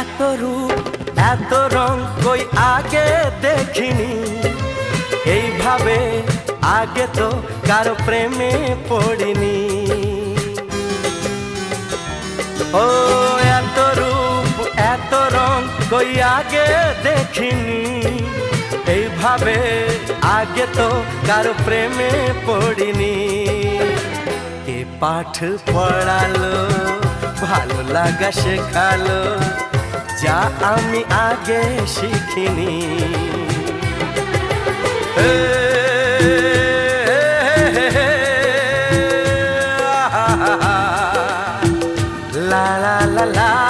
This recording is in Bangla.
এত রূপ এত রং কই আগে দেখিনি, এইভাবে আগে তো কারো প্রেমে পড়িনি। ও এত রূপ এত রং কই আগে দেখিনি, এইভাবে আগে তো কারো প্রেমে পড়িনি। কে পাঠ পড়ালো, ভালো লাগা শেখালো, যা আমি আগে শিখিনি। La la la la